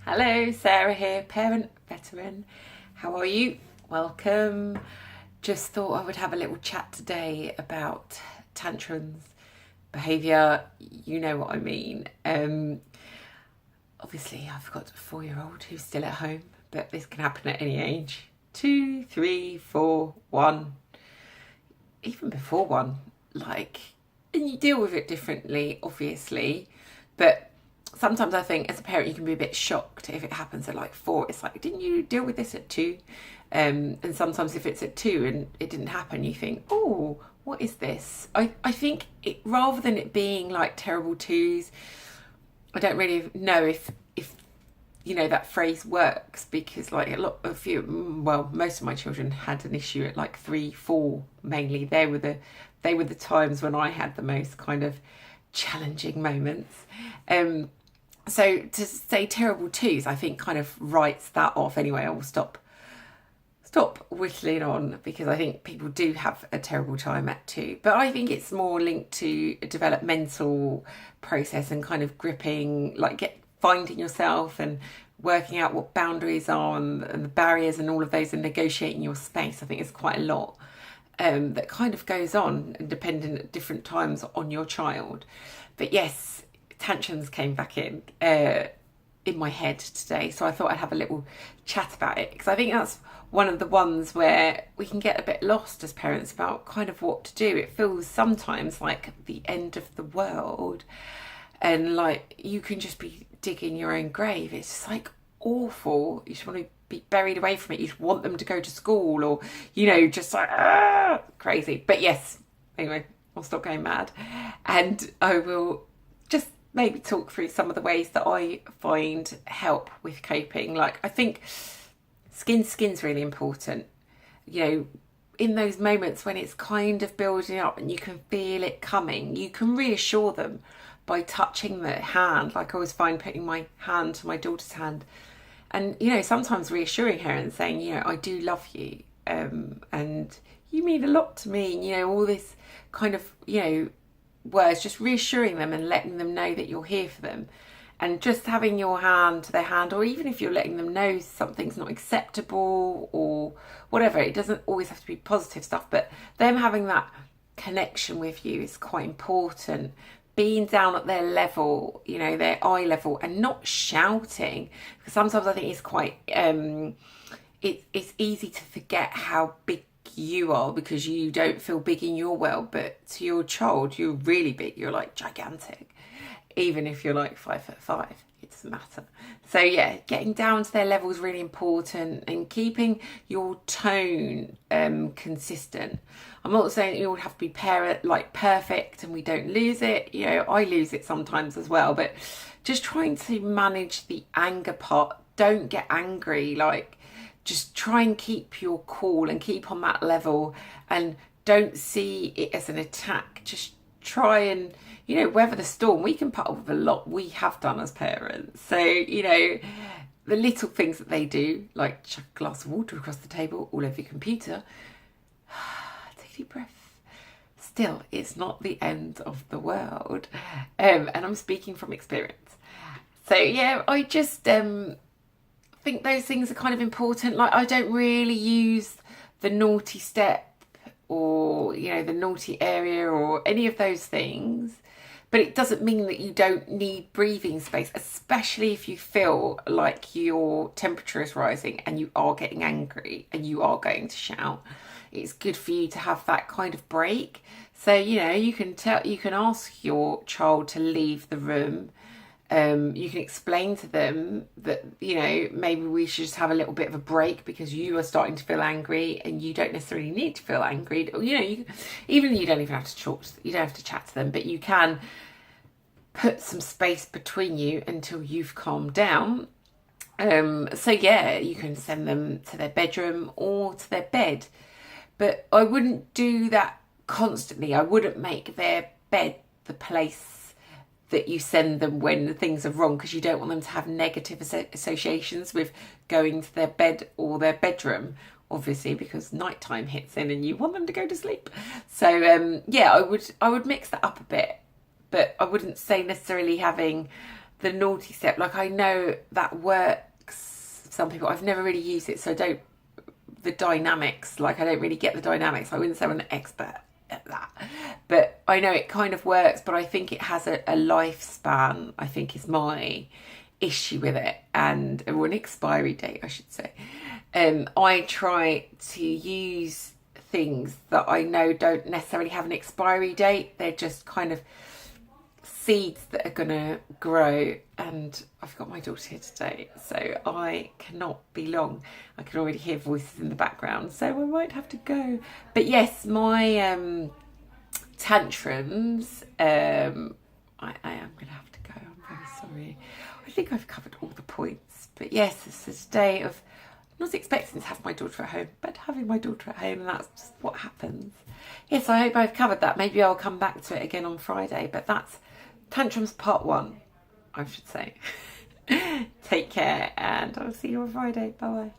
Hello, Sarah here, parent, veteran. How are you? Welcome. Just thought I would have a little chat today about tantrums, behaviour. You know what I mean. Obviously, I've got a 4-year-old who's still at home, but this can happen at any age. 2, 3, 4, 1, even before 1. And you deal with it differently, obviously, but sometimes I think as a parent you can be a bit shocked if it happens at 4. It's like, didn't you deal with this at 2? And sometimes if it's at 2 and it didn't happen, you think, oh, what is this? I think rather than it being terrible twos, I don't really know if that phrase works, because most of my children had an issue at 3, 4 mainly. They were the times when I had the most kind of challenging moments. So to say terrible twos, I think kind of writes that off. Anyway, I will stop whittling on, because I think people do have a terrible time at 2. But I think it's more linked to a developmental process and kind of gripping, finding yourself and working out what boundaries are and the barriers and all of those, and negotiating your space. I think it's quite a lot that kind of goes on, depending at different times on your child. But yes, tantrums came back in my head today, so I thought I'd have a little chat about it, because I think that's one of the ones where we can get a bit lost as parents about kind of what to do. It feels sometimes like the end of the world, and you can just be digging your own grave. It's just awful. You just want to be buried away from it. You just want them to go to school, or crazy. But yes, anyway, I'll stop going mad, and I will just maybe talk through some of the ways that I find help with coping. I think skin's really important. In those moments when it's kind of building up and you can feel it coming, you can reassure them by touching the hand. I always find putting my hand to my daughter's hand and, sometimes reassuring her and saying, I do love you, and you mean a lot to me, and, all this kind of, words, just reassuring them and letting them know that you're here for them. And just having your hand to their hand, or even if you're letting them know something's not acceptable or whatever, it doesn't always have to be positive stuff, but them having that connection with you is quite important. Being down at their level, their eye level, and not shouting, because sometimes I think it's quite it's easy to forget how big you are, because you don't feel big in your world, but to your child you're really big. You're gigantic, even if you're 5'5", it doesn't matter. So yeah, getting down to their level is really important, and keeping your tone consistent. I'm not saying you all have to be perfect and we don't lose it. I lose it sometimes as well, but just trying to manage the anger part. Don't get angry. Just try and keep your cool and keep on that level, and don't see it as an attack. Just try and, weather the storm. We can put up with a lot. We have done as parents. So, the little things that they do, like chuck a glass of water across the table, all over your computer, take a deep breath. Still, it's not the end of the world. And I'm speaking from experience. So, yeah, I just think those things are kind of important. I don't really use the naughty step or the naughty area or any of those things, but it doesn't mean that you don't need breathing space, especially if you feel like your temperature is rising and you are getting angry and you are going to shout. It's good for you to have that kind of break. So you can ask your child to leave the room. You can explain to them that, maybe we should just have a little bit of a break because you are starting to feel angry, and you don't necessarily need to feel angry. You don't even have to talk, you don't have to chat to them, but you can put some space between you until you've calmed down. So yeah, you can send them to their bedroom or to their bed, but I wouldn't do that constantly. I wouldn't make their bed the place that you send them when things are wrong, because you don't want them to have negative associations with going to their bed or their bedroom, obviously, because nighttime hits in and you want them to go to sleep. So yeah, I would mix that up a bit, but I wouldn't say necessarily having the naughty step. Like, I know that works for some people. I've never really used it, so I don't, the dynamics, like I don't really get the dynamics. I wouldn't say I'm an expert at that, but I know it kind of works, but I think it has a lifespan, I think, is my issue with it, or an expiry date, I should say. I try to use things that I know don't necessarily have an expiry date. They're just kind of seeds that are gonna grow. And I've got my daughter here today, so I cannot be long. I can already hear voices in the background, so I might have to go. But yes, my tantrums, I am gonna have to go. I'm very sorry. I think I've covered all the points, but yes, it's this day of not expecting to have my daughter at home, but having my daughter at home, and that's just what happens. Yes, I hope I've covered that. Maybe I'll come back to it again on Friday, but that's Tantrums Part 1, I should say. Take care, and I'll see you on Friday. Bye-bye.